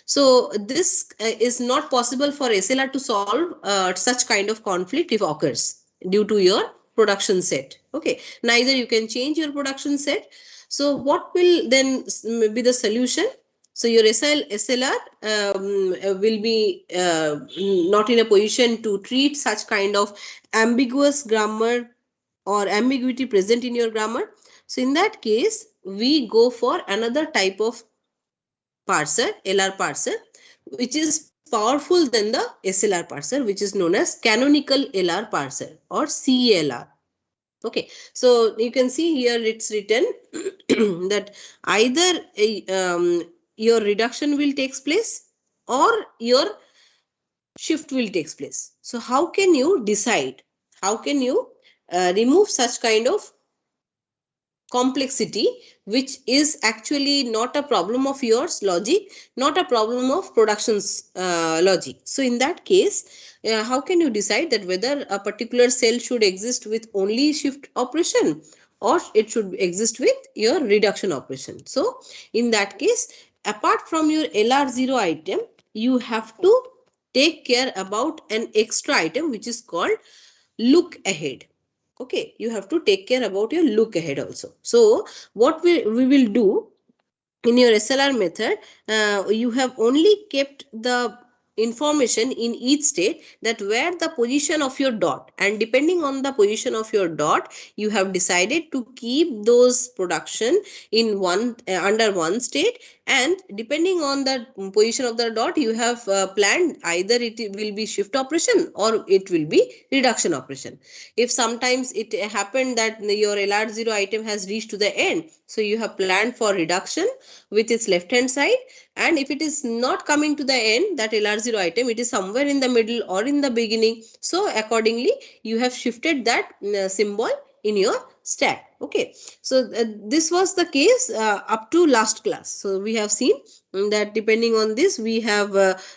So this is not possible for SLR to solve such kind of conflict if occurs due to your production set. Okay, neither you can change your production set. So what will then be the solution? So your SLR will be not in a position to treat such kind of ambiguous grammar or ambiguity present in your grammar. So in that case, we go for another type of parser, LR parser, which is powerful than the SLR parser, which is known as canonical LR parser or CLR. Okay, so you can see here it's written that either your reduction will takes place or your shift will takes place. So how can you decide? How can you remove such kind of complexity, which is actually not a problem of yours logic, not a problem of production's logic? So in that case, how can you decide that whether a particular cell should exist with only shift operation or it should exist with your reduction operation? So in that case, apart from your LR0 item, you have to take care about an extra item which is called look ahead. Okay, you have to take care about your look ahead also. So what we will do in your SLR method, you have only kept the information in each state that where the position of your dot, and depending on the position of your dot, you have decided to keep those production in one under one state, and depending on the position of the dot, you have planned either it will be shift operation or it will be reduction operation. If sometimes it happened that your LR0 item has reached to the end, so you have planned for reduction with its left hand side, and if it is not coming to the end, that LR0 item, it is somewhere in the middle or in the beginning, so accordingly you have shifted that symbol in your stack. Okay, so this was the case up to last class. So we have seen that depending on this, we have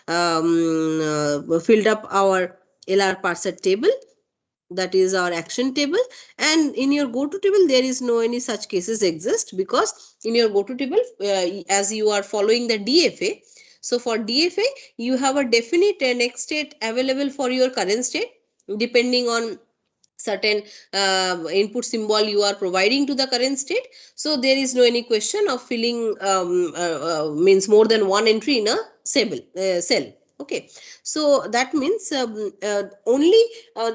filled up our LR parser table, that is our action table, and in your go to table there is no any such cases exist, because in your go to table as you are following the DFA, so for DFA you have a definite next state available for your current state depending on certain input symbol you are providing to the current state. So there is no any question of filling means more than one entry in a cell. Okay, so that means only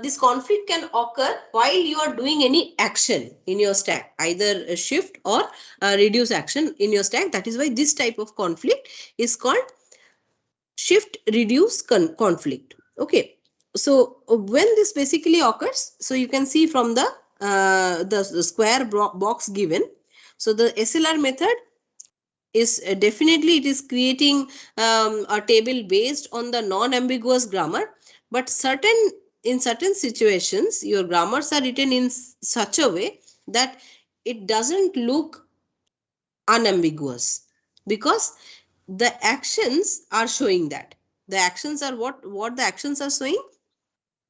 this conflict can occur while you are doing any action in your stack, either a shift or a reduce action in your stack. That is why this type of conflict is called shift reduce conflict. Okay, so when this basically occurs, so you can see from the square box given. So the SLR method is definitely it is creating a table based on the non-ambiguous grammar, but in certain situations your grammars are written in such a way that it doesn't look unambiguous, because the actions are showing that. The actions are what the actions are showing,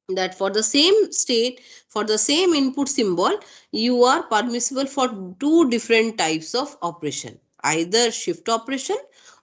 that for the same state, for the same input symbol, you are permissible for two different types of operation, either shift operation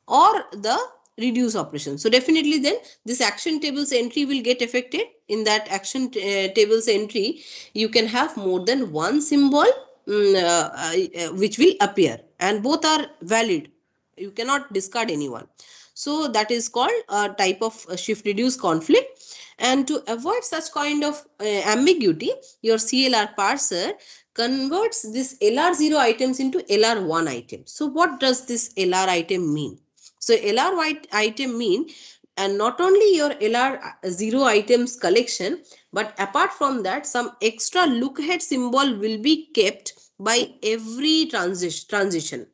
or the reduce operation. So definitely then this action tables entry will get affected. In that action tables entry, you can have more than one symbol which will appear, and both are valid. You cannot discard anyone. So that is called a type of shift reduce conflict. And to avoid such kind of ambiguity, your CLR parser converts this LR0 items into LR1 items. So what does this LR item mean? So LR item mean, and not only your LR0 items collection, but apart from that, some extra look ahead symbol will be kept by every transition.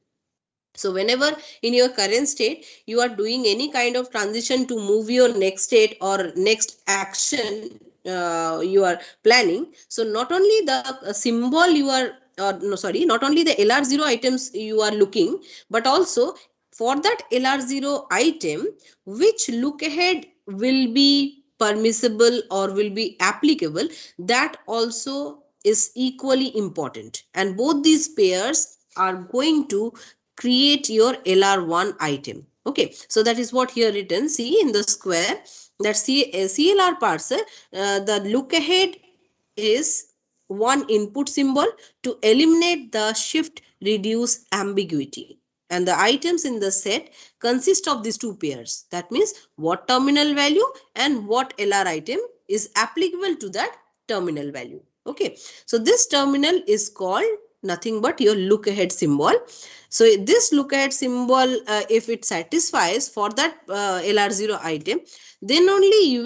So whenever in your current state you are doing any kind of transition to move your next state or next action you are planning, so not only the symbol you are not only the LR0 items you are looking, but also for that LR0 item, which look ahead will be permissible or will be applicable, that also is equally important, and both these pairs are going to create your LR1 item. Okay, so that is what here written. See in the square that CLR parser, the look ahead is one input symbol to eliminate the shift reduce ambiguity. And the items in the set consist of these two pairs. That means what terminal value and what LR item is applicable to that terminal value. Okay, so this terminal is called nothing but your look ahead symbol. So this look ahead symbol, if it satisfies for that LR0 item, then only you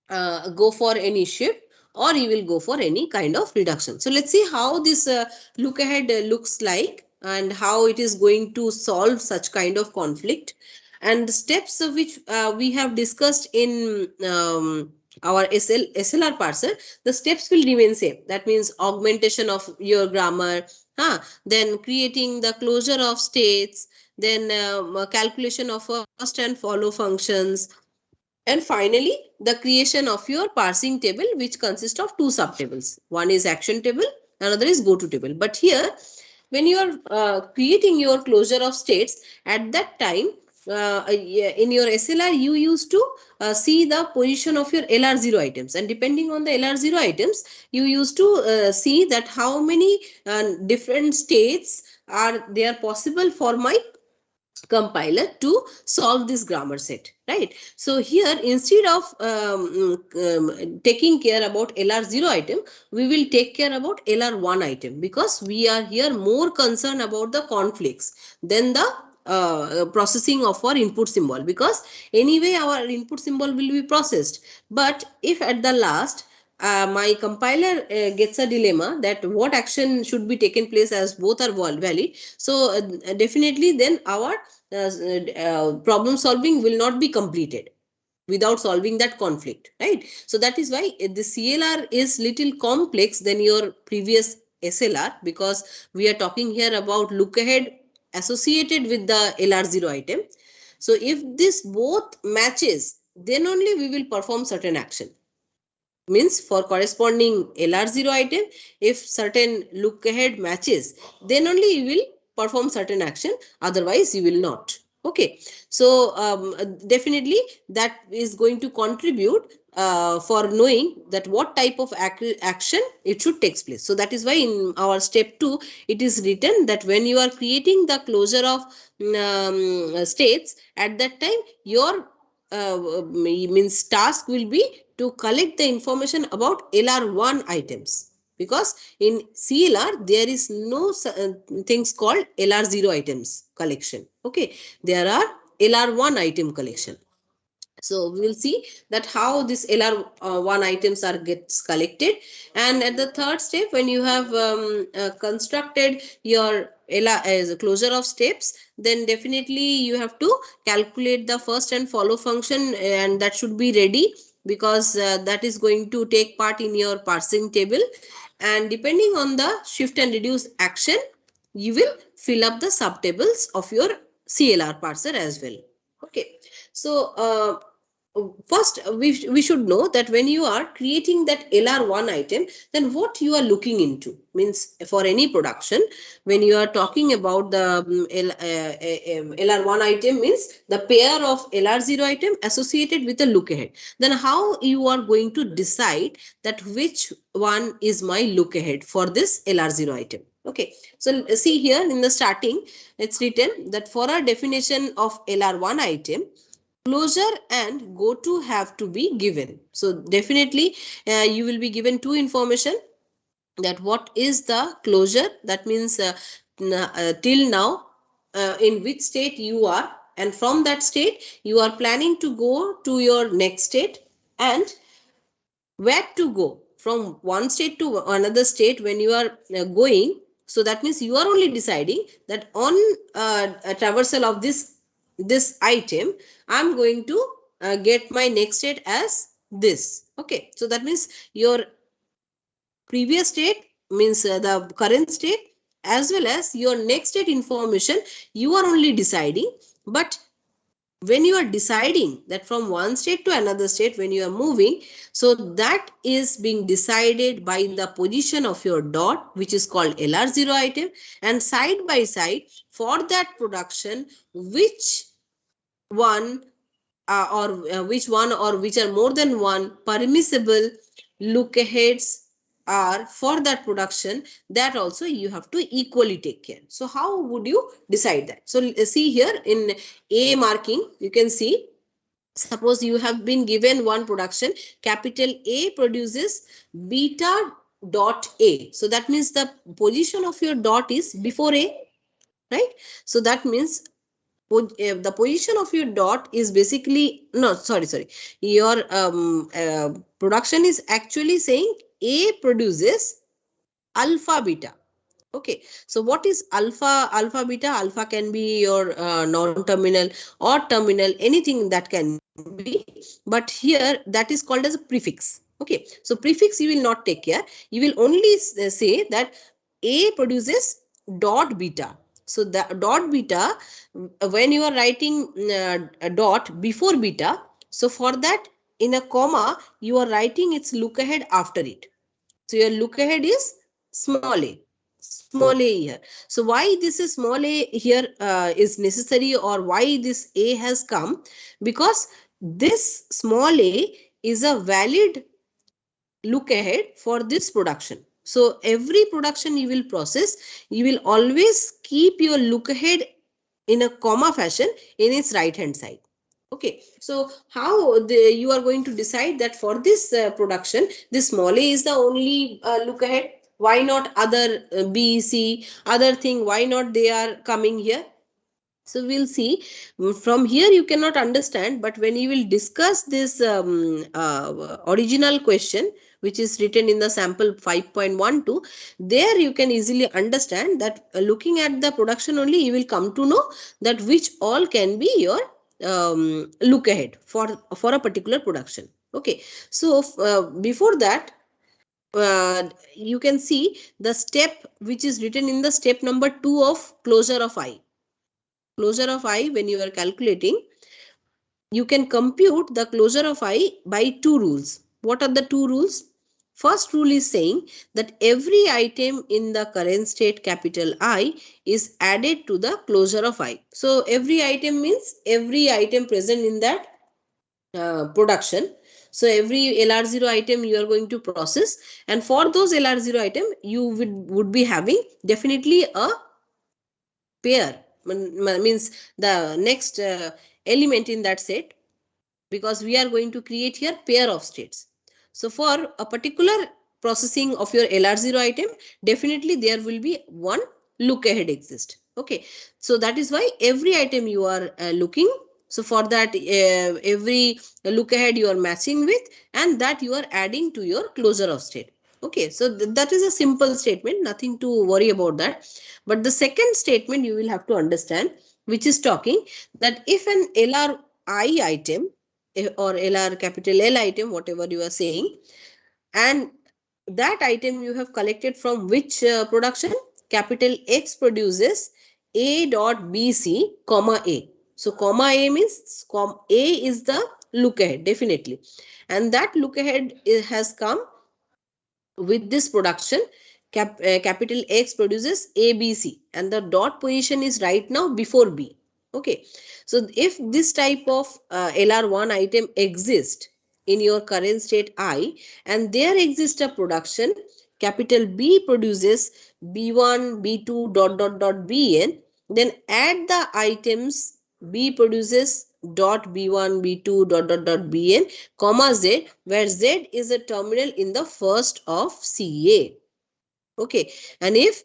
will go for any shift or you will go for any kind of reduction. So let's see how this look ahead looks like and how it is going to solve such kind of conflict. And the steps of which we have discussed in our SLR parser, the steps will remain same. That means augmentation of your grammar, then creating the closure of states, then calculation of first and follow functions, and finally, the creation of your parsing table, which consists of two subtables. One is action table, another is go to table. But here, when you are creating your closure of states, at that time, in your SLR, you used to see the position of your LR0 items. And depending on the LR0 items, you used to see that how many different states are there possible for my compiler to solve this grammar set, right? So here, instead of taking care about LR0 item, we will take care about LR1 item, because we are here more concerned about the conflicts than the processing of our input symbol, because anyway our input symbol will be processed. But if at the last my compiler gets a dilemma that what action should be taken place as both are valid, so definitely then our problem solving will not be completed without solving that conflict, right? So that is why the CLR is little complex than your previous SLR, because we are talking here about look ahead associated with the LR0 item. So if this both matches, then only we will perform certain action. Means for corresponding LR0 item, if certain look ahead matches, then only you will perform certain action, otherwise you will not. Okay, so definitely that is going to contribute for knowing that what type of action it should take place. So that is why in our step 2 it is written that when you are creating the closure of states, at that time your means task will be to collect the information about LR1 items, because in CLR there is no things called LR0 items collection. Okay, there are LR1 item collection. So we will see that how this LR1 items are gets collected. And at the third step, when you have constructed your LR as a closure of steps, then definitely you have to calculate the first and follow function, and that should be ready, because that is going to take part in your parsing table. And depending on the shift and reduce action, you will fill up the subtables of your CLR parser as well. Okay, so first we should know that when you are creating that LR1 item, then what you are looking into. Means for any production, when you are talking about the LR1 item, means the pair of LR0 item associated with the look ahead. Then how you are going to decide that which one is my look ahead for this LR0 item. Okay, so see here in the starting, it's written that for a definition of LR1 item, closure and go to have to be given. So definitely you will be given two information, that what is the closure, that means till now in which state you are, and from that state you are planning to go to your next state, and where to go from one state to another state when you are going. So that means you are only deciding that on a traversal of this item, I'm going to get my next state as this. Okay, so that means your previous state, means the current state, as well as your next state information, you are only deciding. But when you are deciding that from one state to another state, when you are moving, so that is being decided by the position of your dot, which is called LR0 item, and side by side for that production, which one which one or which are more than one permissible look aheads are for that production, that also you have to equally take care. So how would you decide that? So see here in A marking, you can see, suppose you have been given one production, capital A produces beta dot A. So that means the position of your dot is before A, right? So that means the position of your dot is basically, no, sorry, your production is actually saying A produces alpha beta. Okay, so what is alpha beta? Alpha can be your non-terminal or terminal, anything that can be, but here that is called as a prefix. Okay, so prefix you will not take care, you will only say that A produces dot beta. So the dot beta, when you are writing a dot before beta, so for that in a comma you are writing its look ahead after it. So your look ahead is small a here. So why this is small a here is necessary, or why this A has come? Because this small a is a valid look ahead for this production. So every production you will process, you will always keep your look ahead in a comma fashion in its right hand side. Okay, so how you are going to decide that for this production, this small a is the only look ahead? Why not other B, C, other thing? Why not they are coming here? So we'll see. From here you cannot understand, but when you will discuss this original question, which is written in the sample 5.12, there you can easily understand that looking at the production only, you will come to know that which all can be your look ahead for a particular production. Okay, so before that, you can see the step which is written in the step number 2 of closure of I. Closure of I, when you are calculating, you can compute the closure of I by two rules. What are the two rules? First rule is saying that every item in the current state capital I is added to the closure of I. So every item means every item present in that production. So every LR0 item you are going to process, and for those LR0 item you would be having definitely a pair, means the next element in that set, because we are going to create here pair of states. So for a particular processing of your LR0 item, definitely there will be one look ahead exist. Okay, so that is why every item you are looking, so for that every look ahead you are matching with, and that you are adding to your closure of state. Okay, so that is a simple statement, nothing to worry about that. But the second statement you will have to understand, which is talking that if an LRI item or LR capital L item, whatever you are saying, and that item you have collected from which production? Capital X produces A dot BC, comma A. So comma A means A is the look ahead, definitely. And that look ahead has come with this production. Capital X produces ABC, and the dot position is right now before B. Okay, so if this type of LR1 item exists in your current state I, and there exists a production, capital B produces B1, B2 dot Bn, then add the items B produces dot B1, B2 dot Bn, comma Z, where Z is a terminal in the first of CA. Okay, and if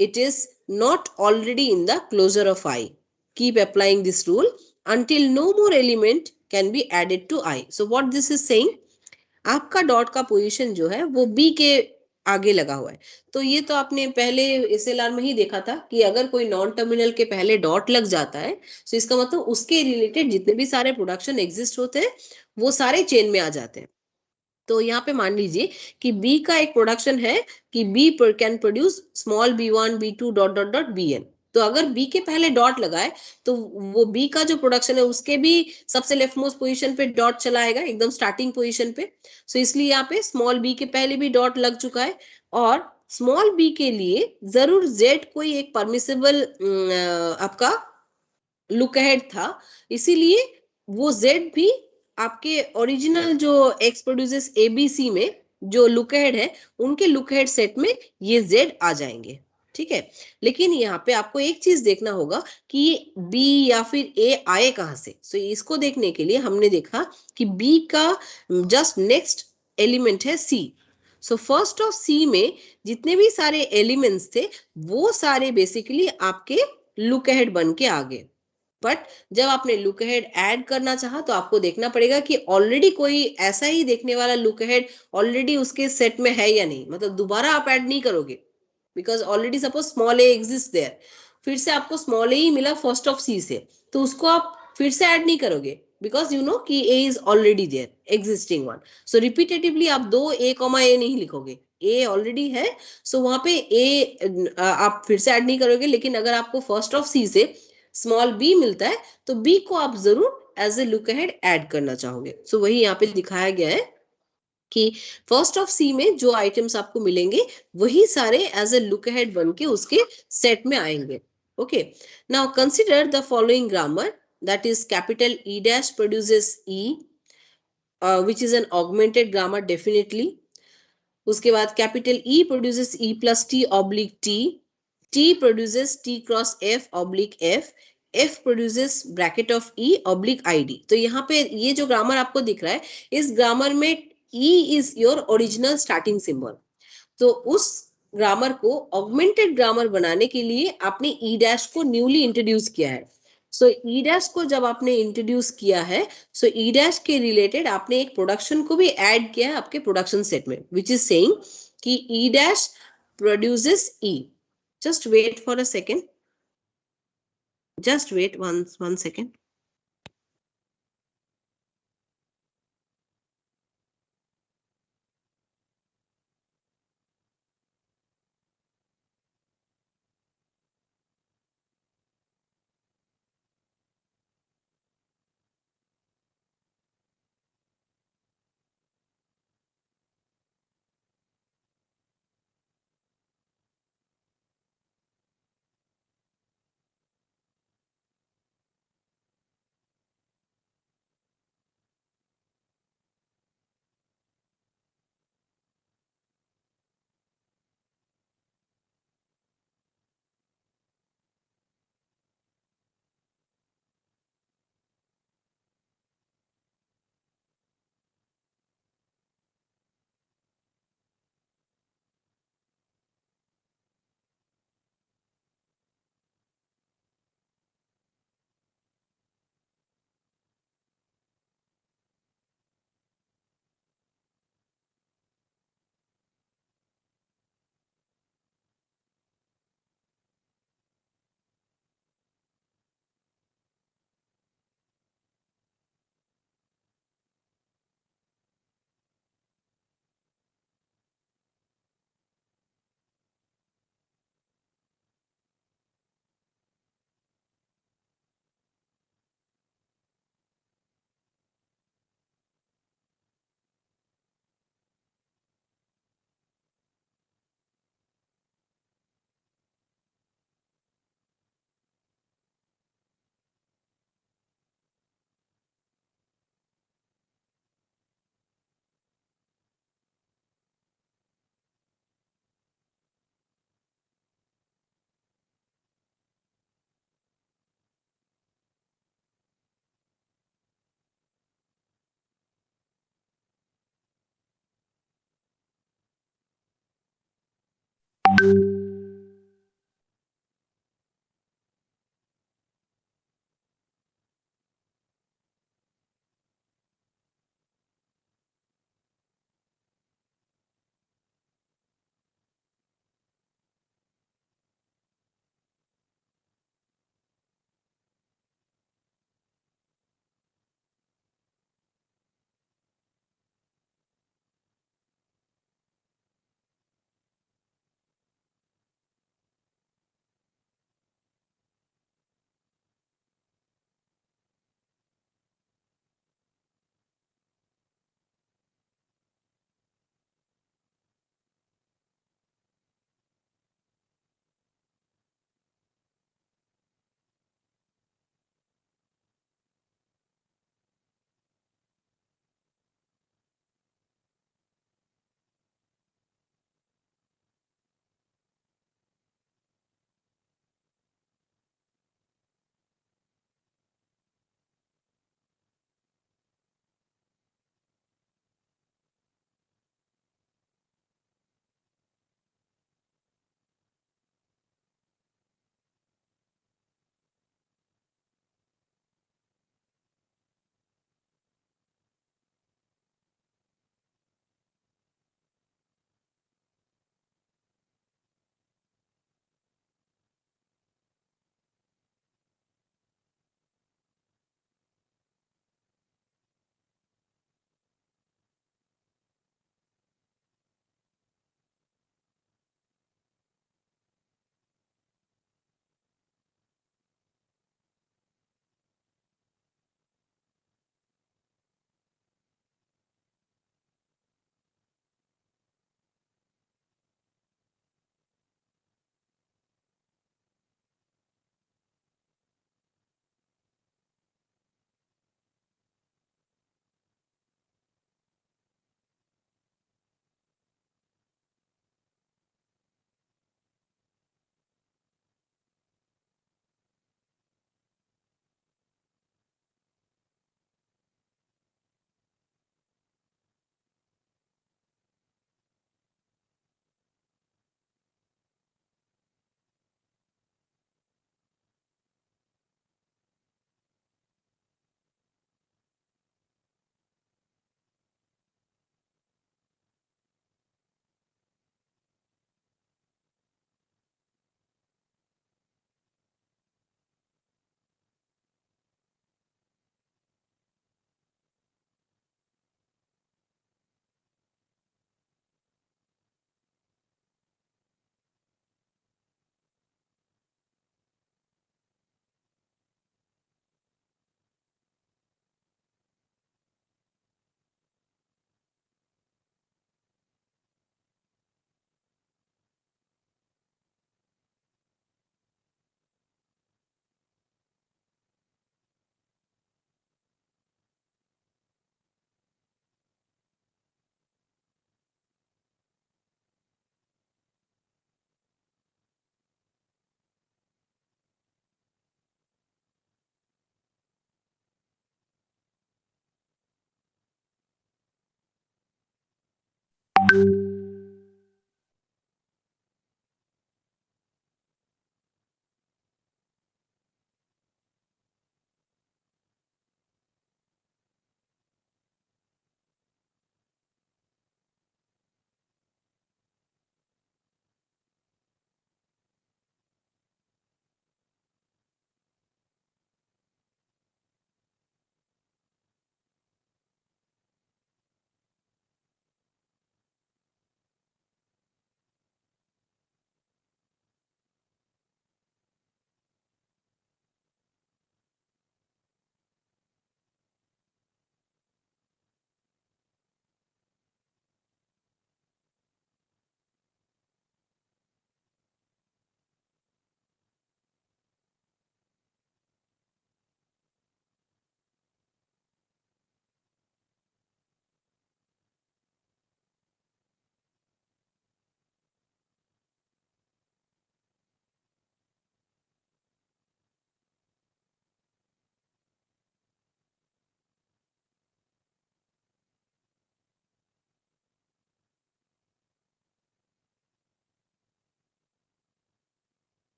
it is not already in the closure of I, keep applying this rule until no more element can be added to I. So what this is saying, आपका dot का position जो है वो B के आगे लगा हुआ है. तो ये तो आपने पहले एसएलआर में ही देखा था कि अगर कोई नॉन टर्मिनल के पहले डॉट लग जाता है, तो इसका मतलब उसके रिलेटेड जितने भी सारे प्रोडक्शन एग्जिस्ट होते हैं वो सारे चेन में आ जाते हैं. तो यहाँ पे मान लीजिए कि B का एक प्रोडक्शन है कि B can produce small b1 b2 dot B N. तो अगर बी के पहले डॉट लगाए तो वो बी का जो प्रोडक्शन है उसके भी सबसे लेफ्ट मोस्ट पोजीशन पे डॉट चला आएगा, एकदम स्टार्टिंग पोजीशन पे। सो इसलिए यहाँ पे स्मॉल बी के पहले भी डॉट लग चुका है, और स्मॉल बी के लिए जरूर जेड कोई एक परमिसिबल आपका लुक अहेड था, इसीलिए वो जेड भी आपके ओरिजिनल जो एक्स प्रोड्यूसेस एबीसी में जो लुक अहेड है उनके लुक अहेड सेट में ये जेड आ जाएंगे। ठीक है, लेकिन यहाँ पे आपको एक चीज देखना होगा कि बी या फिर ए आए कहां से। सो इसको देखने के लिए हमने देखा कि बी का जस्ट नेक्स्ट एलिमेंट है सी। सो फर्स्ट ऑफ सी में जितने भी सारे एलिमेंट्स थे वो सारे बेसिकली आपके लुक अहेड बन के आ गए। बट जब आपने लुक अहेड ऐड करना चाहा तो आपको देखना पड़ेगा कि ऑलरेडी कोई ऐसा ही देखने वाला लुक अहेड ऑलरेडी उसके सेट में है या नहीं, मतलब दोबारा आप ऐड नहीं करोगे, because already suppose small A exist there, फिर से आपको स्मॉल ए ही मिला फर्स्ट ऑफ सी से, तो उसको आप फिर से ऐड नहीं करोगे बिकॉज यू नो कि A is already there existing one. So repetitively आप दो ए कॉमा ए नहीं लिखोगे, ए ऑलरेडी है। सो वहां पे ए आप फिर से ऐड नहीं करोगे, लेकिन अगर आपको फर्स्ट ऑफ सी से स्मॉल बी मिलता है तो बी को आप जरूर as a look ahead add करना चाहोगे। सो वही यहाँ पे दिखाया गया है कि फर्स्ट ऑफ सी में जो आइटम्स आपको मिलेंगे वही सारे एज ए लुक अहेड बन के उसके सेट में आएंगे। Okay, now consider the following grammar, that is capital E dash produces E, which is an augmented grammar definitely. उसके बाद capital E produces E plus T oblique T, T produces T cross F oblique F, F produces bracket of E oblique I D. तो यहाँ पे ये जो grammar आपको दिख रहा है, इस ग्रामर में E is your original starting symbol. तो उस ग्रामर को ऑगमेंटेड ग्रामर बनाने के लिए आपने ई डैश को न्यूली इंट्रोड्यूस किया है। सो ई डैश को जब आपने इंट्रोड्यूस किया है, सो ई डैश के रिलेटेड आपने एक प्रोडक्शन को भी ऐड किया है आपके प्रोडक्शन सेट में, विच इज सेइंग कि E dash produces E. Just wait for a second, just wait one second.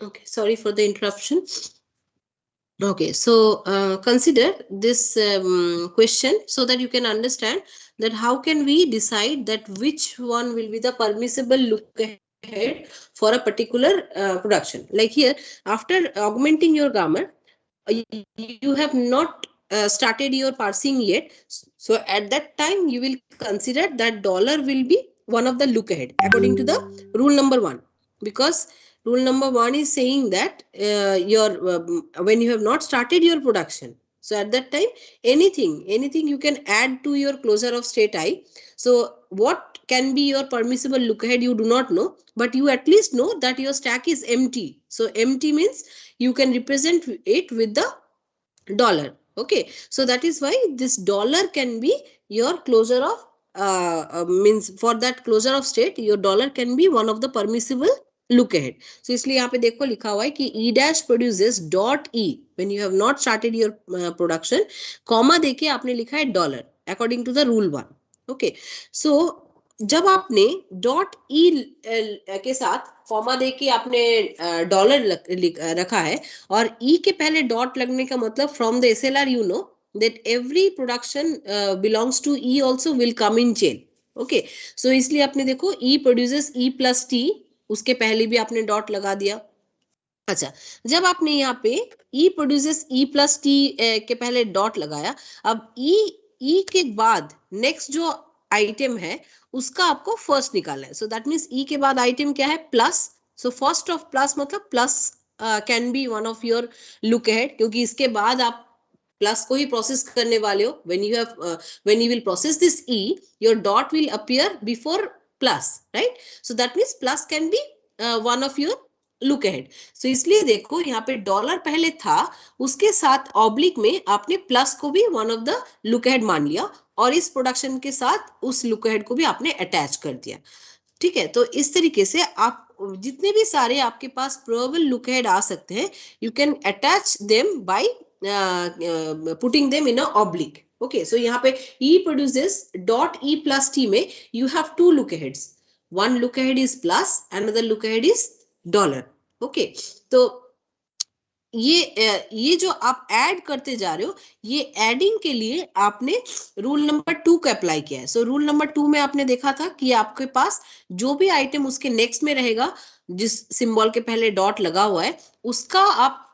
Okay, sorry for the interruption. Okay, so consider this question so that you can understand that how can we decide that which one will be the permissible look ahead for a particular production. Like here, after augmenting your grammar, you have not started your parsing yet. So at that time, you will consider that dollar will be one of the look ahead according to the rule number 1, because rule number 1 is saying that your when you have not started your production, so at that time anything you can add to your closure of state I. So what can be your permissible look ahead, you do not know, but you at least know that your stack is empty. So empty means you can represent it with the dollar. Okay, so that is why this dollar can be your closure of means for that closure of state, your dollar can be one of the permissible look ahead. So इसलिए यहाँ पे देखो लिखा हुआ है कि e dash produces dot e when you have not started your production, comma देके आपने लिखा है dollar according to the rule 1. Okay, so जब आपने डॉट ई के साथ कॉमा दे के आपने डॉलर रखा है और ई के पहले डॉट लगने का मतलब from the SLR you know that every production belongs to E also will come in chain. Okay, so इसलिए आपने देखो E produces E plus T, उसके पहले भी आपने डॉट लगा दिया। अच्छा, जब आपने यहाँ पे E produces E plus T के पहले डॉट लगाया, अब ई के बाद नेक्स्ट जो आइटम है उसका आपको फर्स्ट निकालना है। सो दैट मीन्स ई के बाद आइटम क्या है, plus. So first of plus मतलब plus can be one of your look ahead, क्योंकि इसके बाद आप प्लस को ही प्रोसेस करने वाले हो। When you will process this E, your dot will appear before plus, right? So that means plus can be one of your look ahead. So इसलिए देखो यहाँ पे डॉलर पहले था, उसके साथ ऑब्लिक में आपने प्लस को भी one of the look ahead मान लिया और इस प्रोडक्शन के साथ उस लुक अहेड को भी आपने अटैच कर दिया। ठीक है, तो इस तरीके से आप जितने भी सारे आपके पास प्रोबेबल लुक अहेड आ सकते हैं, you can attach them by putting them in a oblique. Okay, so यहाँ पे E produces dot E plus T में you have two look aheads, one look ahead is plus, another look ahead is dollar. Okay, तो ये जो आप add करते जा रहे हो, ये एडिंग के लिए आपने रूल नंबर 2 का अप्लाई किया है। सो रूल नंबर 2 में आपने देखा था कि आपके पास जो भी आइटम उसके नेक्स्ट में रहेगा, जिस सिंबल के पहले डॉट लगा हुआ है, उसका आप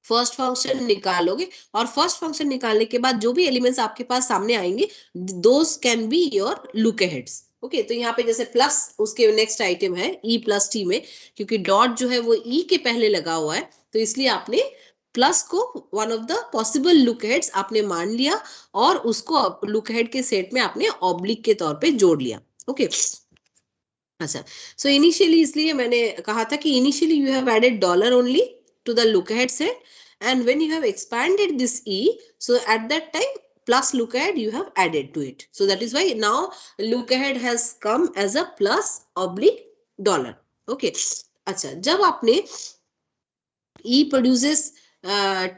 फर्स्ट फंक्शन निकालोगे और फर्स्ट फंक्शन निकालने के बाद जो भी एलिमेंट्स आपके पास सामने आएंगे, those can be your look aheads. Okay, तो यहाँ पे जैसे प्लस उसके नेक्स्ट आइटम है ई प्लस टी में, क्योंकि डॉट जो है वो ई के पहले लगा हुआ है, तो इसलिए आपने प्लस को one of the possible look heads आपने मान लिया और उसको लुक हेड के सेट में आपने ऑब्लिक के तौर पे जोड़ लिया। ओके, अच्छा, सो इनिशियली इसलिए मैंने कहा था कि initially you have added dollar only to the look head set, and when you have expanded this e, so at that time plus look ahead you have added to it, so that is why now look ahead has come as a plus oblique dollar. Okay, अच्छा, जब आपने e produces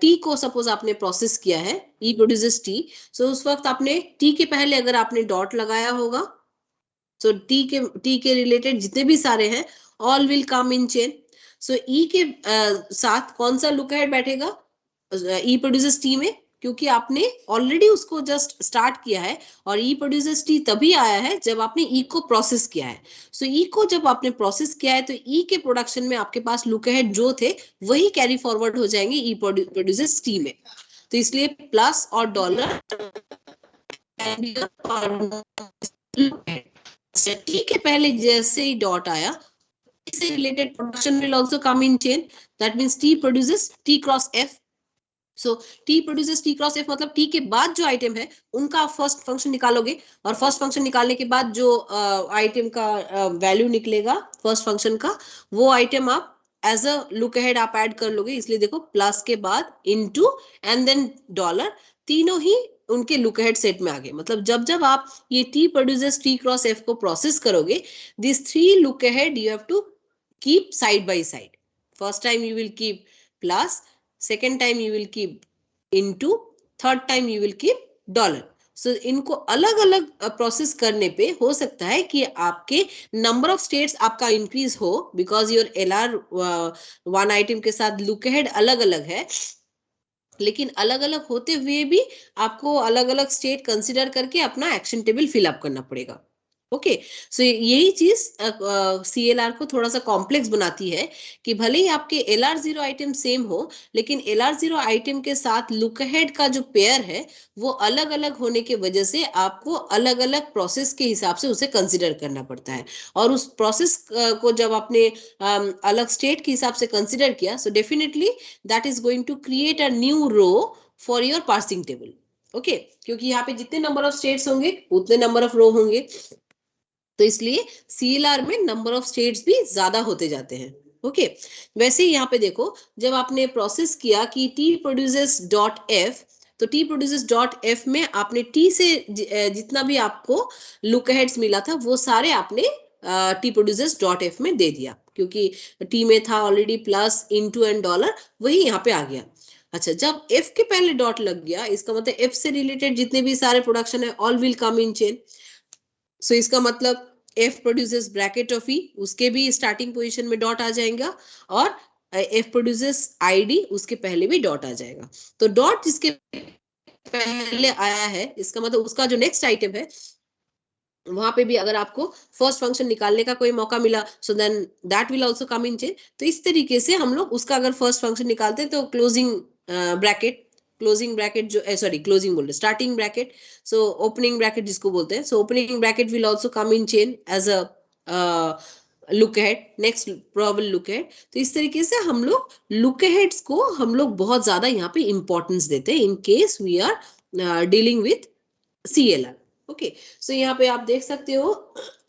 T को suppose आपने process किया है, ई produces T, सो उस वक्त आपने टी के पहले अगर आपने डॉट लगाया होगा, सो टी के रिलेटेड जितने भी सारे हैं all will come in chain. So E के साथ कौन सा लुक अहेड बैठेगा, ई प्रोड्यूसेस टी में, क्योंकि आपने ऑलरेडी उसको जस्ट स्टार्ट किया है और ई प्रोड्यूसेस टी तभी आया है जब आपने ई को प्रोसेस किया है। सो ई को जब आपने प्रोसेस किया है तो ई के प्रोडक्शन में आपके पास लुक अहेड जो थे वही कैरी फॉरवर्ड हो जाएंगे ई प्रोड्यूसेस टी में। तो इसलिए प्लस और डॉलर टी के पहले जैसे ही डॉट आया, इससे related production will also come in chain, that means T produces T cross F. So T produces T cross F मतलब टी के बाद जो आइटम है उनका फर्स्ट फंक्शन निकालोगे और फर्स्ट फंक्शन निकालने के बाद जो आइटम का वैल्यू निकलेगा फर्स्ट फंक्शन का, वो आइटम आप एज अ लुक अहेड आप ऐड कर लोगे। इसलिए देखो प्लस के बाद इनटू एंड देन डॉलर, तीनों ही उनके लुक अहेड सेट में आ गए। मतलब जब जब आप ये T produces T cross F को प्रोसेस करोगे, this three look ahead you have to keep side by side. First time you will keep plus, second time you will keep into, third time you will keep dollar. So इनको अलग अलग process करने पे हो सकता है कि आपके नंबर ऑफ स्टेट्स आपका इंक्रीज हो, because your LR one item के साथ लुक अहेड अलग अलग है, लेकिन अलग अलग होते हुए भी आपको अलग अलग स्टेट कंसिडर करके अपना एक्शन टेबल फिलअप करना पड़ेगा। ओके, सो यही चीज सीएलआर को थोड़ा सा कॉम्प्लेक्स बनाती है कि भले ही आपके एलआर जीरो आइटम सेम हो, लेकिन एलआर जीरो आइटम के साथ लुक अहेड का जो पेयर है वो अलग अलग होने की वजह से आपको अलग अलग प्रोसेस के हिसाब से उसे कंसिडर करना पड़ता है। और उस प्रोसेस को जब आपने अलग स्टेट के हिसाब से कंसिडर किया, so definitely that is going to create a new row for your parsing table. Okay, क्योंकि यहाँ पे जितने नंबर ऑफ स्टेट्स होंगे उतने नंबर ऑफ रो होंगे, तो इसलिए सीएलआर में नंबर ऑफ स्टेट्स भी ज्यादा होते जाते हैं। ओके, वैसे ही यहाँ पे देखो, जब आपने प्रोसेस किया कि टी प्रोड्यूसेस डॉट एफ, तो टी प्रोड्यूसेस डॉट एफ में आपने टी से जितना भी आपको लुक अहेड्स मिला था वो सारे आपने टी प्रोड्यूसेस डॉट एफ में दे दिया, क्योंकि टी में था already plus into and dollar, वही यहाँ पे आ गया। अच्छा, जब एफ के पहले डॉट लग गया, इसका मतलब एफ से रिलेटेड जितने भी सारे प्रोडक्शन है all will come in chain. So इसका मतलब F produces bracket of E, उसके भी स्टार्टिंग पोजीशन में डॉट आ जाएगा, और F प्रोड्यूसेस ID, उसके पहले भी डॉट आ जाएगा। तो डॉट जिसके पहले आया है, इसका मतलब उसका जो नेक्स्ट आइटम है वहां पे भी अगर आपको फर्स्ट फंक्शन निकालने का कोई मौका मिला, so then that will also come in chain. तो इस तरीके से हम लोग उसका अगर फर्स्ट फंक्शन निकालते हैं तो क्लोजिंग ब्रैकेट जो सॉरी क्लोजिंग बोल रहे, starting bracket, so opening bracket जिसको बोलते हैं, so opening bracket will also come in chain as a look ahead, next probable look ahead. तो इस तरीके से हम लोग लुक अहेड्स को हम लोग बहुत ज्यादा यहाँ पे इंपॉर्टेंस देते हैं in case we are dealing with CLR। Okay, so यहाँ पे आप देख सकते हो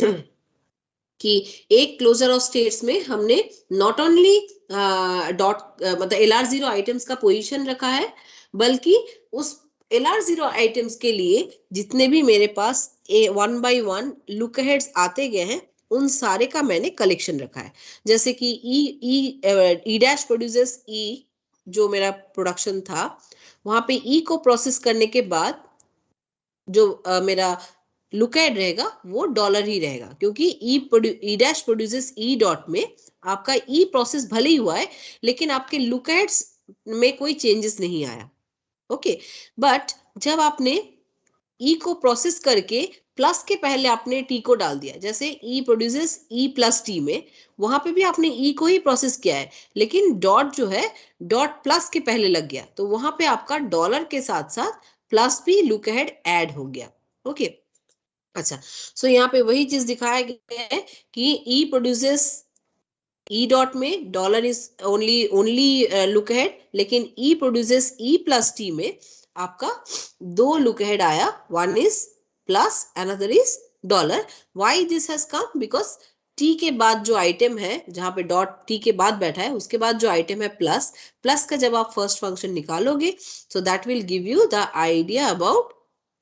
कि एक क्लोजर ऑफ स्टेट्स में हमने नॉट ओनली मतलब LR0 आइटम्स का पोजीशन रखा है, बल्कि उस LR0 आइटम्स के लिए जितने भी मेरे पास 1 by 1 लुक अहेड्स आते गए हैं, उन सारे का मैंने कलेक्शन रखा है। जैसे कि ई डैश प्रोड्यूसेस E, जो मेरा प्रोडक्शन था, वहां पे E को प्रोसेस करने के बाद जो मेरा लुक एड रहेगा वो डॉलर ही रहेगा, क्योंकि ई डैश प्रोड्यूसेस ई डॉट में आपका ई प्रोसेस भले ही हुआ है, लेकिन आपके लुक एड्स में कोई चेंजेस नहीं आया। ओके, बट जब आपने ई को प्रोसेस करके प्लस के पहले आपने टी को डाल दिया, जैसे ई प्रोड्यूसेस ई प्लस टी में, वहां पे भी आपने ई को ही प्रोसेस किया है, लेकिन डॉट जो है डॉट प्लस के पहले लग गया, तो वहां पे आपका डॉलर के साथ साथ प्लस भी लुक अहेड ऐड हो गया। ओके, अच्छा, सो यहाँ पे वही चीज दिखाया गया है कि ई प्रोड्यूसेस ई डॉट में dollar is only look ahead, लेकिन ई प्रोड्यूसेस ई प्लस टी में आपका दो लुक अहेड आया, one is plus another is dollar. Why this has come? Because T के बाद जो आइटम है, जहां पे डॉट टी के बाद बैठा है, उसके बाद जो आइटम है प्लस, प्लस का जब आप फर्स्ट फंक्शन निकालोगे, so that will give you the idea about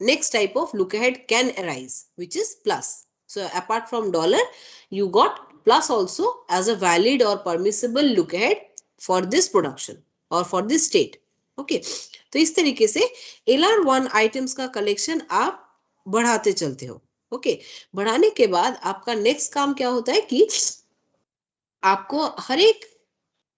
next type of look ahead can arise, which is plus. So apart from dollar, you got plus also as a valid or permissible look ahead for this production or for this state. Okay, तो इस तरीके से LR1 items का collection आप बढ़ाते चलते हो। Okay, बढ़ाने के बाद आपका नेक्स्ट काम क्या होता है कि आपको हर एक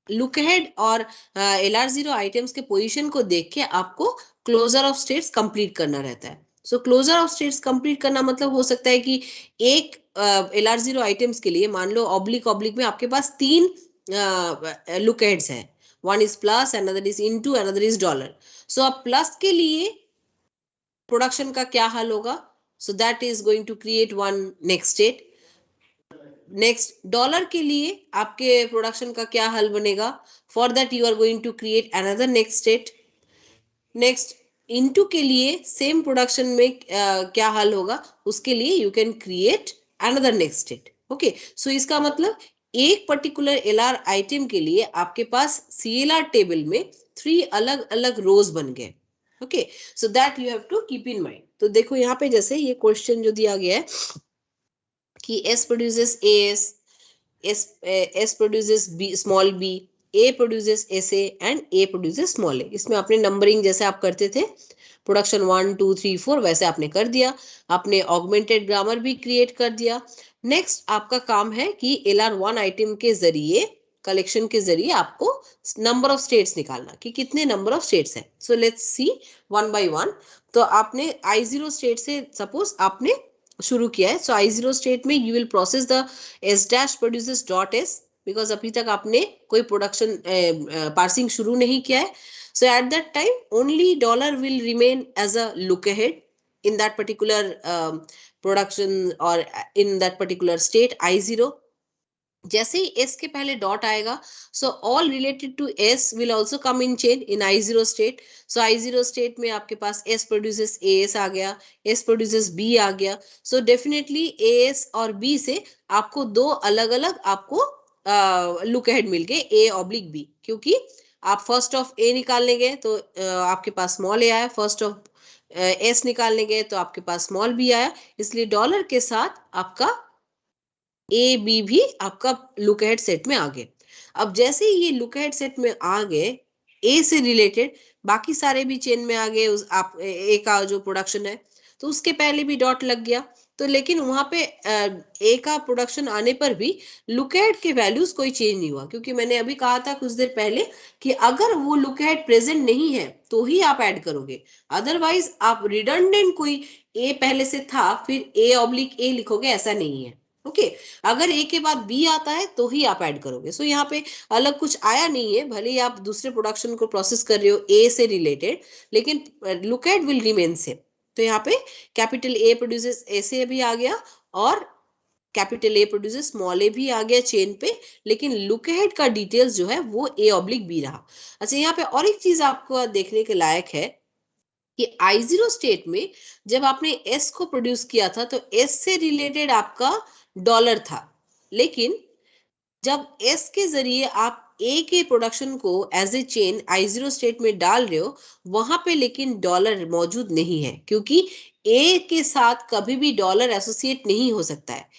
लुक अहेड और LR0 आइटम्स के पोजीशन को देख के आपको क्लोजर ऑफ स्टेट्स कंप्लीट करना रहता है। सो क्लोजर ऑफ स्टेट्स कंप्लीट करना मतलब हो सकता है कि एक LR0 आइटम्स के लिए मान लो ऑब्लिक ऑब्लिक में आपके पास 3 लुक अहेड्स है, one is plus, another is into, another is dollar. So अब प्लस के लिए प्रोडक्शन का क्या हल होगा? So that is going to create one next state. Next dollar के लिए आपके प्रोडक्शन का क्या हल बनेगा? For that you are going to create another next state. Next into के लिए सेम प्रोडक्शन में क्या हल होगा? उसके लिए you can create another next state. Okay, so इसका मतलब एक पर्टिकुलर LR आइटम के लिए आपके पास CLR टेबल में 3 अलग अलग रोज बन गए। Okay, so that you have to keep in mind. तो देखो यहाँ पे जैसे ये क्वेश्चन जो दिया गया है कि S produces AS, S produces B, small b, A produces SA and A produces small a। इसमें आपने नंबरिंग जैसे आप करते थे प्रोडक्शन 1 2 3 4 वैसे आपने कर दिया, आपने ऑगमेंटेड ग्रामर भी क्रिएट कर दिया। नेक्स्ट आपका काम है कि LR1 आइटम के जरिए, कलेक्शन के जरिए आपको नंबर ऑफ स्टेट्स निकालना कि कितने नंबर ऑफ स्टेट्स हैं। So let's see one by one. तो आपने I0 स्टेट से सपोज आपने शुरू किया है, सो I0 स्टेट में you will process the S dash produces dot S, because अभी तक आपने कोई प्रोडक्शन पार्सिंग शुरू नहीं किया है। So at that time only dollar will remain as a look ahead in that particular production or in that particular state I0। जैसे ही S के पहले डॉट आएगा, so all related to S will also come in chain in I0 state. So I0 state में आपके पास S produces AS आ गया, S produces B आ गया। सो डेफिनेटली AS और B से आपको दो अलग अलग आपको लुक अहेड मिल गए, A ऑब्लिक B, क्योंकि आप फर्स्ट ऑफ A निकालने गए तो आपके पास स्मॉल a आया, फर्स्ट ऑफ S निकालने गए तो आपके पास स्मॉल b आया, इसलिए डॉलर के साथ आपका ए बी भी आपका लुक अहेड सेट में आ गए। अब जैसे ही ये लुक अहेड सेट में आ गए, ए से रिलेटेड बाकी सारे भी चेन में आ गए, उस आप ए का जो प्रोडक्शन है, तो उसके पहले भी डॉट लग गया। तो लेकिन वहां पे ए का प्रोडक्शन आने पर भी लुक एहेड के वैल्यूज कोई चेंज नहीं हुआ, क्योंकि मैंने अभी कहा था कुछ देर पहले कि अगर वो लुक एहेड प्रेजेंट नहीं है तो ही आप ऐड करोगे, अदरवाइज आप रिडंडेंट कोई ए पहले से था फिर ए ऑब्लिक ए लिखोगे, ऐसा नहीं है। ओके अगर ए के बाद बी आता है तो ही आप ऐड करोगे। सो यहाँ पे अलग कुछ आया नहीं है, भले ही आप दूसरे प्रोडक्शन को प्रोसेस कर रहे हो ए से रिलेटेड, लेकिन look at will remain same. तो यहाँ पे कैपिटल ए प्रोड्यूसेस ए से भी आ गया और कैपिटल ए प्रोड्यूसेस स्मॉल ए भी आ गया चेन पे, लेकिन लुक अहेड का डिटेल्स जो है वो ए ऑब्लिक बी रहा। अच्छा यहाँ पे और एक चीज आपको देखने के लायक है कि I0 स्टेट में जब आपने S को प्रोड्यूस किया था तो S से रिलेटेड आपका डॉलर था, लेकिन जब S के जरिए आप A के प्रोडक्शन को as a chain I0 state में डाल रहे हो, वहां पे लेकिन डॉलर मौजूद नहीं है, क्योंकि A के साथ कभी भी डॉलर एसोसिएट नहीं हो सकता है।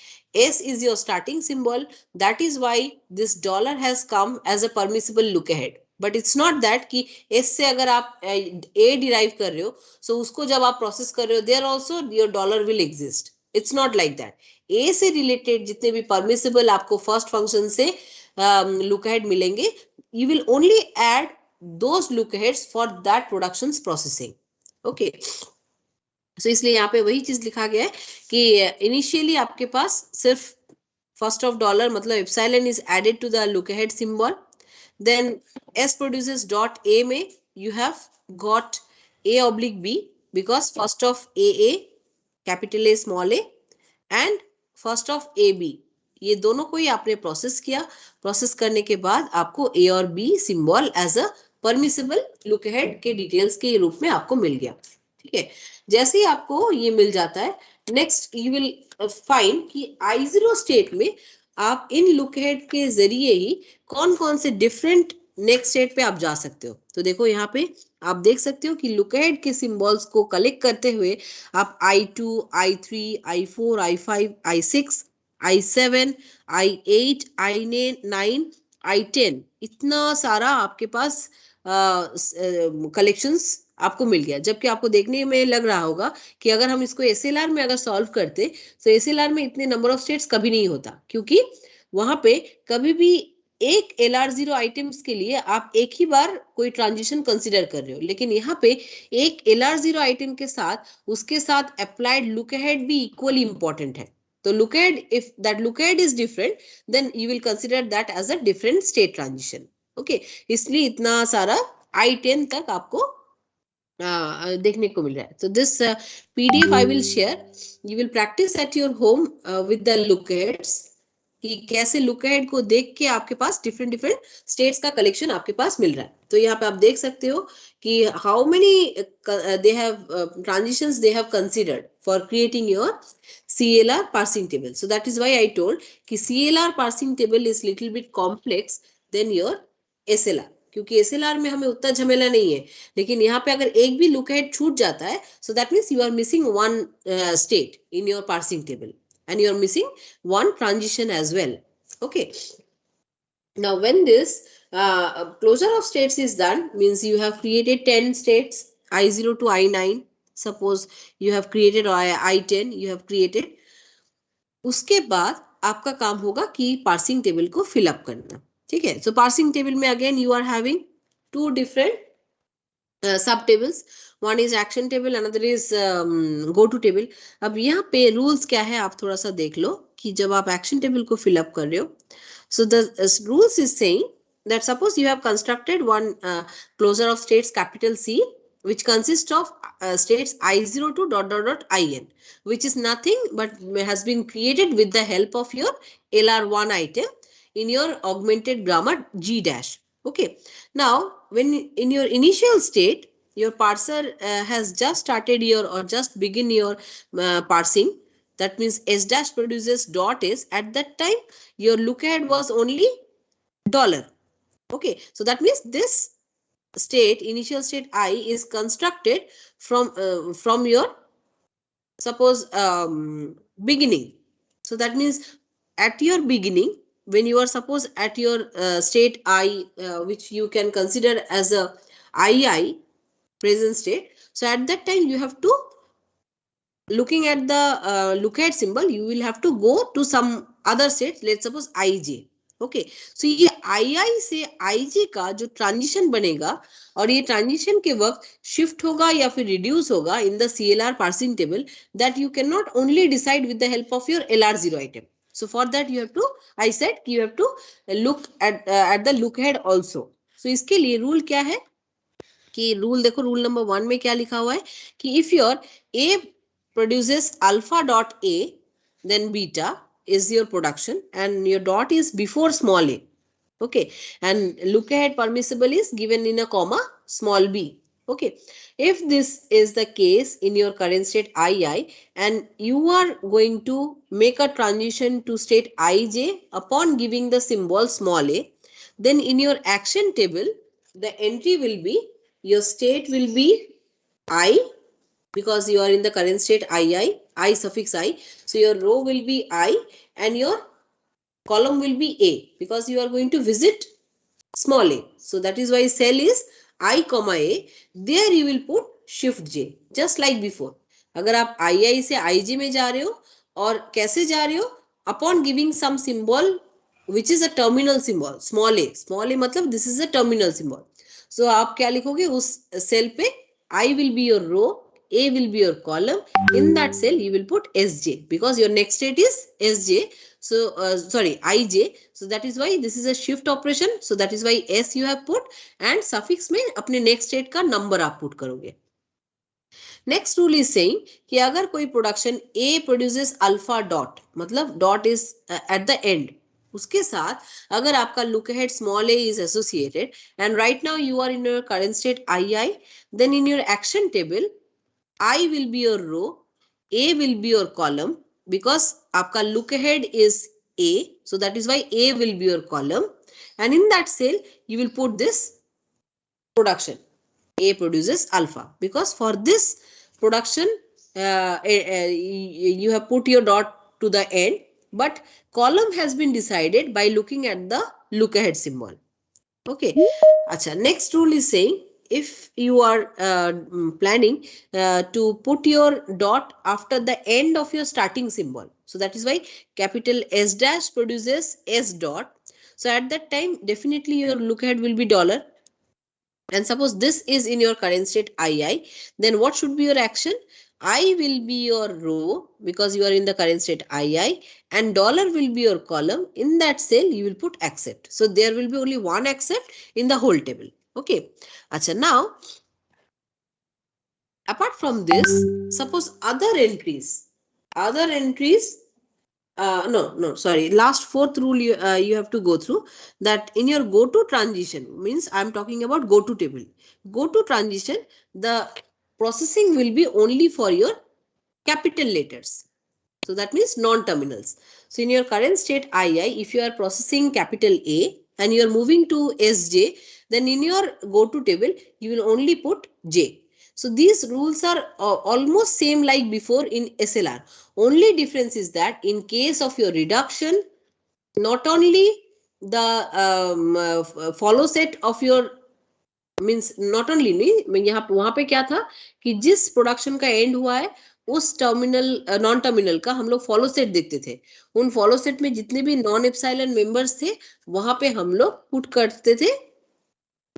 S is your starting symbol, that is why this dollar has come as a permissible look ahead. But it's not that कि एस से अगर आप ए डिराइव कर रहे हो सो उसको जब आप प्रोसेस कर रहे हो there also your dollar will exist. It's not like that. A से रिलेटेड जितने भी परमिसिबल आपको फर्स्ट फंक्शन से लुक अहेड मिलेंगे, you will only add those look aheads for that production processing. Okay so इसलिए यहाँ पे वही चीज लिखा गया है कि इनिशियली आपके पास सिर्फ फर्स्ट ऑफ डॉलर मतलब epsilon is added to the look ahead symbol, then S produces dot A में you have got A oblique B because first of AA capital A small a and first of AB ये दोनों को ही आपने process किया। Process करने के बाद आपको A और B symbol as a permissible look ahead के डिटेल्स के रूप में आपको मिल गया। ठीक है, जैसे ही आपको ये मिल जाता है नेक्स्ट यू विल फाइंड कि I0 स्टेट में आप इन लुक अहेड के जरिए ही कौन कौन से डिफरेंट नेक्स्ट स्टेट पे आप जा सकते हो। तो देखो यहाँ पे आप देख सकते हो कि लुक अहेड के सिंबल्स को कलेक्ट करते हुए आप I2, I3, I4, I5, I6, I7, I8, I9, I10 इतना सारा आपके पास कलेक्शंस आपको मिल गया। जबकि आपको देखने में लग रहा होगा कि अगर हम इसको एसएलआर में अगर सॉल्व करते तो एसएलआर में इतने नंबर ऑफ स्टेट्स कभी नहीं होता, क्योंकि वहां पे कभी भी एक LR0 आइटम्स के लिए आप एक ही बार कोई ट्रांजिशन कंसीडर कर रहे हो, लेकिन यहाँ पे एक LR0 आइटम के साथ उसके साथ अप्लाइड लुक अहेड भी इक्वली इंपॉर्टेंट है। तो look ahead, if that look ahead is different then you will consider that as a different state transition. Okay इसलिए इतना सारा I10 तक आपको देखने को मिल रहा है। तो this PDF I will share, you will practice at your home with the look aheads कि कैसे लुक अहेड को देख के आपके पास डिफरेंट डिफरेंट स्टेट्स का कलेक्शन आपके पास मिल रहा है। तो यहाँ पे आप देख सकते हो कि how many they have transitions they have considered for creating your CLR parsing table. So that is why I told कि CLR parsing table is little bit complex than your SLR, क्योंकि एसएलआर में हमें उतना झमेला नहीं है, लेकिन यहाँ पे अगर एक भी लुक अहेड छूट जाता है so that means you are missing one state in your parsing table and you are missing one transition as well. Okay, now when this closure of states is done, means you have created 10 states I0 to I9, suppose you have created, or I10 you have created, उसके बाद आपका काम होगा कि parsing table को fill up करना। ठीक है, सो पार्सिंग टेबल में again you are having two different sub tables, one is action table, another is go to table. अब यहाँ पे रूल्स क्या है आप थोड़ा सा देख लो कि जब आप एक्शन टेबल को फिल अप कर रहे हो, so the rules is saying that suppose you have constructed one closure of states capital C which consists of states I0 to dot dot dot IN, which is nothing but has been created with the help of your LR1 item in your augmented grammar G dash. Okay, now when in your initial state your parser has just started your or just begin your parsing, that means S dash produces dot S, at that time your look ahead was only dollar. Okay, so that means this state, initial state I, is constructed from your suppose beginning. So that means at your beginning, when you are suppose at your state I, which you can consider as a II present state, so at that time you have to looking at the look ahead symbol, you will have to go to some other state. Let's suppose IJ. Okay so ये आई से IJ का जो transition बनेगा और ये transition के वक्त shift होगा या फिर रिड्यूस होगा in the CLR parsing table, that you can not only decide with the help of your LR0 item. So for that you have to, I said you have to look at the look ahead also. So इसके लिए rule क्या है कि rule देखो, rule number 1 में क्या लिखा हुआ है कि if your A produces alpha dot A, then beta is your production and your dot is before small a. Okay, and look ahead permissible is given in a comma small b. Okay, if this is the case in your current state II and you are going to make a transition to state IJ upon giving the symbol small a, then in your action table the entry will be, your state will be I, because you are in the current state I suffix I. So your row will be I and your column will be A, because you are going to visit small a. So that is why cell is I comma A. There you will put shift J, just like before. अगर आप II से IJ में जा रहे हो और कैसे जा रहे हो, upon giving some symbol which is a terminal symbol small a मतलब this is a terminal symbol. So आप क्या लिखोगे उस सेल पे, I will be your row, A will be your column. In that cell you will put SJ because your next state is SJ. So sorry, IJ. So that is why this is a shift operation. So that is why S you have put and suffix में अपने next state का number आप put करोगे. Next rule is saying कि अगर कोई production A produces alpha dot, मतलब dot is at the end, उसके साथ अगर आपका look ahead small a is associated and right now you are in your current state II, then in your action table I will be your row, A will be your column, because आपका look ahead is A, so that is why A will be your column, and in that cell you will put this production. A produces alpha, because for this production you have put your dot to the end, but column has been decided by looking at the look ahead symbol. Okay. Acha, next rule is saying if you are planning to put your dot after the end of your starting symbol, so that is why capital S dash produces S dot. So at that time definitely your look ahead will be dollar, and suppose this is in your current state II, then what should be your action? I will be your row because you are in the current state II, and dollar will be your column. In that cell you will put accept. So there will be only one accept in the whole table. Okay. Acha, now apart from this, suppose other entries sorry, last fourth rule you have to go through, that in your go to transition, means I am talking about go to table. Go to transition, the processing will be only for your capital letters. So that means non-terminals. So in your current state II, if you are processing capital A and you are moving to SJ, then in your go to table you will only put J. So these rules are almost same like before in SLR. Only difference is that in case of your reduction, not only the follow set of your means not only नहीं, यहाँ वहां पे क्या था कि जिस production का and हुआ है उस टर्मिनल नॉन टर्मिनल का हम लोग फॉलो सेट देखते थे. उन फॉलो सेट में जितने भी नॉन एप्सिलॉन मेंबर्स थे वहां पे हम लोग पुट करते थे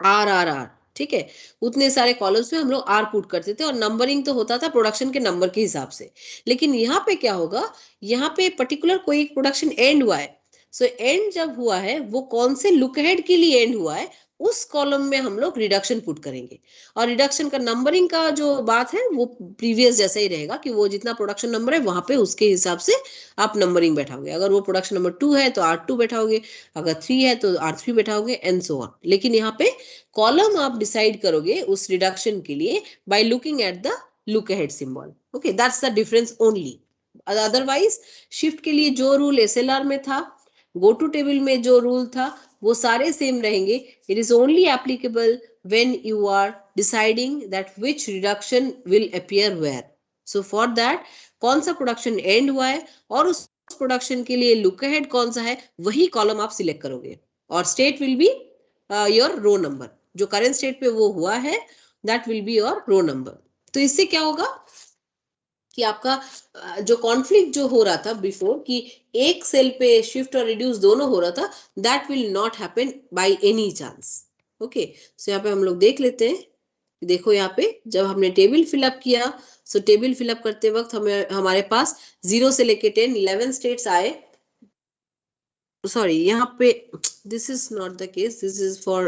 आर आर आर. ठीक है, उतने सारे कॉलम्स में हम लोग आर पुट करते थे और नंबरिंग तो होता था प्रोडक्शन के नंबर के हिसाब से. लेकिन यहाँ पे क्या होगा, यहाँ पे पर्टिकुलर कोई प्रोडक्शन एंड हुआ है. सो एंड जब हुआ है वो कौन से लुक अहेड के लिए एंड हुआ है उस कॉलम में हम लोग रिडक्शन पुट करेंगे. और रिडक्शन का नंबरिंग का जो बात है वो प्रीवियस जैसा ही रहेगा कि वो जितना प्रोडक्शन नंबर है वहां पे उसके हिसाब से आप नंबरिंग बैठाओगे. अगर वो प्रोडक्शन नंबर 2 है तो R2 बैठाओगे, अगर 3 है तो R3 बैठाओगे एंड सो ऑन. लेकिन यहाँ पे कॉलम आप डिसाइड करोगे उस रिडक्शन के लिए by looking at the look ahead symbol. Okay, that's the difference only. Otherwise shift के लिए जो रूल SLR में था, गो टू टेबल में जो रूल था वो सारे सेम रहेंगे. It is only applicable when you are deciding that which reduction will appear where. So for that कौन सा प्रोडक्शन एंड हुआ है और उस प्रोडक्शन के लिए लुक अहेड कौन सा है वही कॉलम आप सिलेक्ट करोगे और state will be your row number. जो करेंट स्टेट पे वो हुआ है that will be your row number. तो इससे क्या होगा, कि आपका जो कॉन्फ्लिक्ट जो हो रहा था बिफोर कि एक सेल पे शिफ्ट और रिड्यूस दोनों हो रहा था, that will not happen by any chance. Okay, so यहाँ पे हम लोग देख लेते हैं. देखो यहाँ पे जब हमने टेबल फिलअप किया, सो टेबल फिलअप करते वक्त हमें हमारे पास 0 से लेके 10 11 स्टेट्स आए. सॉरी, यहाँ पे this is not the case, this is for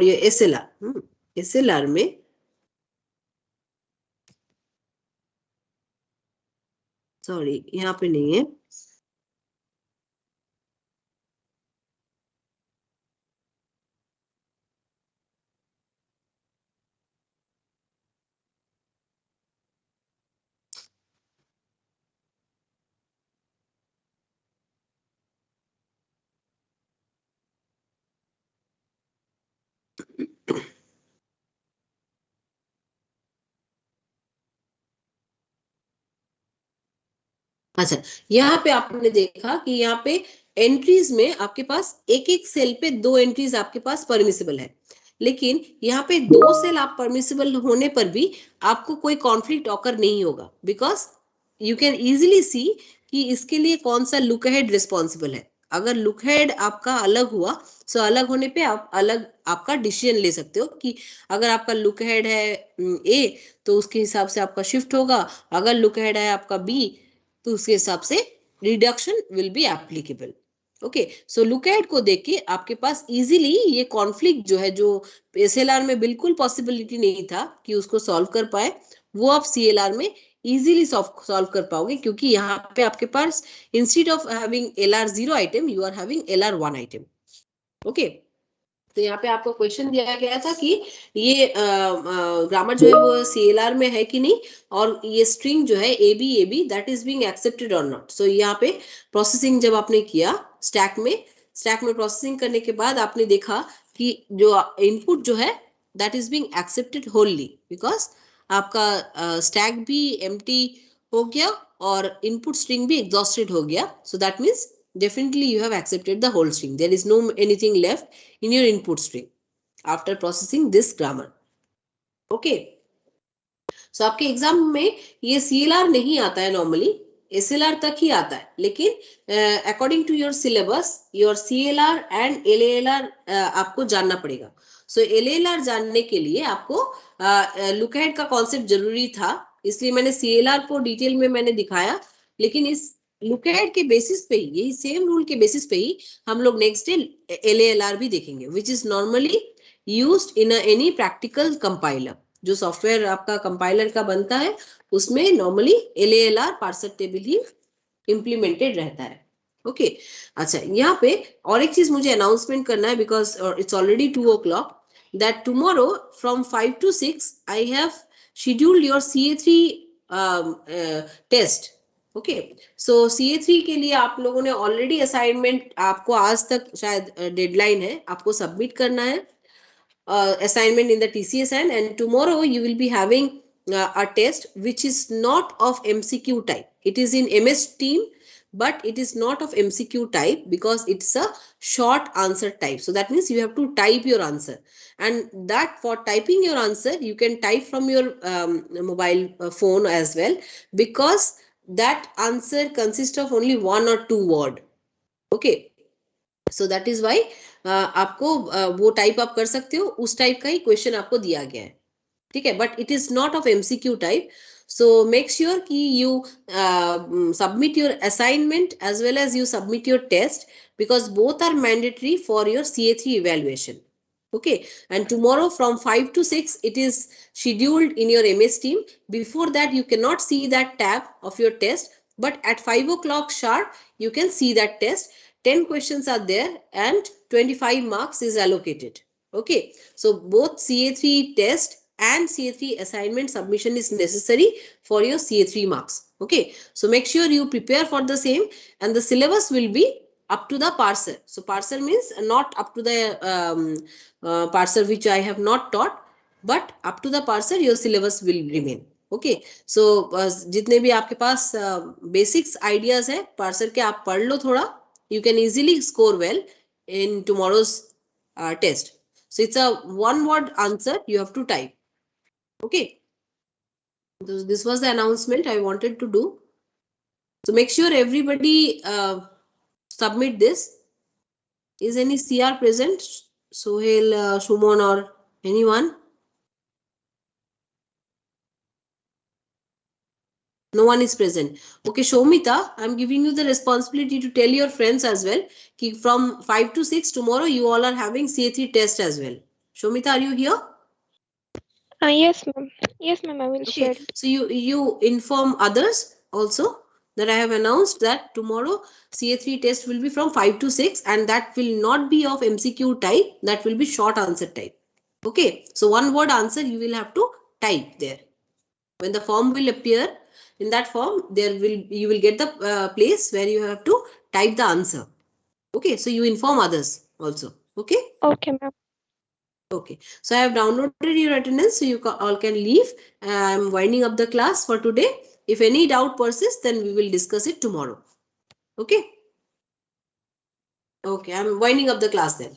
your SLR. SLR में सॉरी यहाँ पे नहीं है. अच्छा, यहाँ पे आपने देखा कि यहाँ पे एंट्रीज में आपके पास एक एक सेल पे 2 एंट्रीज आपके पास परमिसिबल है, लेकिन यहाँ पे 2 सेल आप परमिसिबल होने पर भी आपको कोई कॉन्फ्लिक्ट ऑकर नहीं होगा, बिकॉज यू कैन इजिली सी कि इसके लिए कौन सा लुक अहेड रिस्पॉन्सिबल है. अगर लुक अहेड आपका अलग हुआ, सो अलग होने पे आप अलग आपका डिसीजन ले सकते हो कि अगर आपका लुक अहेड है A, तो उसके हिसाब से आपका शिफ्ट होगा. अगर लुक अहेड है आपका B, तो उसके हिसाब से reduction will be applicable. Okay, so look at को देख के आपके पास इजीली ये कॉन्फ्लिक्ट जो है, जो SLR में बिल्कुल पॉसिबिलिटी नहीं था कि उसको सॉल्व कर पाए, वो आप CLR में इजीली सॉल्व कर पाओगे, क्योंकि यहाँ पे आपके पास instead of having LR0 item, you are having LR1 item. Okay, तो यहाँ पे आपको क्वेश्चन दिया गया था कि ये ग्रामर जो है वो CLR में है कि नहीं, और ये स्ट्रिंग जो है AB that is being accepted और नॉट. सो यहाँ पे प्रोसेसिंग जब आपने किया स्टैक में प्रोसेसिंग करने के बाद आपने देखा कि जो इनपुट जो है that is being accepted wholly, because आपका स्टैक भी एम्प्टी हो गया और इनपुट स्ट्रिंग भी एग्जॉस्टेड हो गया. So that means definitely you have accepted the whole string. There is no anything left in your input string after processing this grammar. Okay, so आपके exam में ये CLR नहीं आता है नॉर्मली, SLR तक ही आता है, लेकिन according to your syllabus your CLR and LALR आपको जानना पड़ेगा. सो LALR जानने के लिए आपको लुक अहेड का कॉन्सेप्ट जरूरी था, इसलिए मैंने CLR को डिटेल में मैंने दिखाया, लेकिन इस लुक अहेड के बेसिस पे ही, यही सेम रूल के बेसिस पे ही हम लोग नेक्स्ट डे LALR भी देखेंगे, which is normally used in any practical compiler. जो सॉफ्टवेयर आपका कंपाइलर का बनता है उसमें नॉर्मली LALR पार्सर टेबल ही इम्प्लीमेंटेड रहता है. ओके, अच्छा यहाँ पे और एक चीज मुझे अनाउंसमेंट करना है, because it's already 2 o'clock, that tomorrow from 5 to 6 I have scheduled your CA3 test. Okay, so CA3 के लिए आप लोगों ने ऑलरेडी असाइनमेंट, आपको आज तक शायद डेडलाइन है, आपको सबमिट करना है assignment in the TCSN, and tomorrow you will be having a test which is not of MCQ type. It is in MS Team, but it is not of MCQ type because it's a short answer type. So that means you have to type your answer, and that for typing your answer you can type from your mobile phone as well, because that answer consists of only 1 or 2 word. Okay, so that is why आपको वो type आप कर सकते हो, उस type का ही question आपको दिया गया है. ठीक है, but it is not of MCQ type. So make sure कि you submit your assignment as well as you submit your test, because both are mandatory for your CA3 evaluation. Okay, and tomorrow from 5 to 6 it is scheduled in your MS Team. Before that you cannot see that tab of your test, but at 5 o'clock sharp you can see that test. 10 questions are there and 25 marks is allocated. Okay, so both CA3 test and CA3 assignment submission is necessary for your CA3 marks. Okay, so make sure you prepare for the same, and the syllabus will be up to the parser. So parser means not up to the parser which I have not taught, but up to the parser your syllabus will remain. Okay, so जितने भी आपके पास basics ideas है parser के, आप पढ़ लो थोड़ा. You can easily score well in tomorrow's test. So it's a one word answer you have to type. Okay, This was the announcement I wanted to do. So make sure everybody submit this. Is any CR present? Sohail, Shumon, or anyone? No one is present. Okay, Shomita, I'm giving you the responsibility to tell your friends as well. From 5 to 6 tomorrow, you all are having CA3 test as well. Shomita, are you here? Yes, ma'am. Yes, ma'am. I will share. Okay, so you inform others also that I have announced that tomorrow CA3 test will be from 5 to 6 and that will not be of MCQ type. That will be short answer type. Okay, so one word answer you will have to type there. When the form will appear, in that form you will get the place where you have to type the answer. Okay, so you inform others also. Okay. Okay, ma'am. Okay, so I have downloaded your attendance, so you all can leave. I'm winding up the class for today. If any doubt persists, then we will discuss it tomorrow. Okay. Okay, I'm winding up the class then.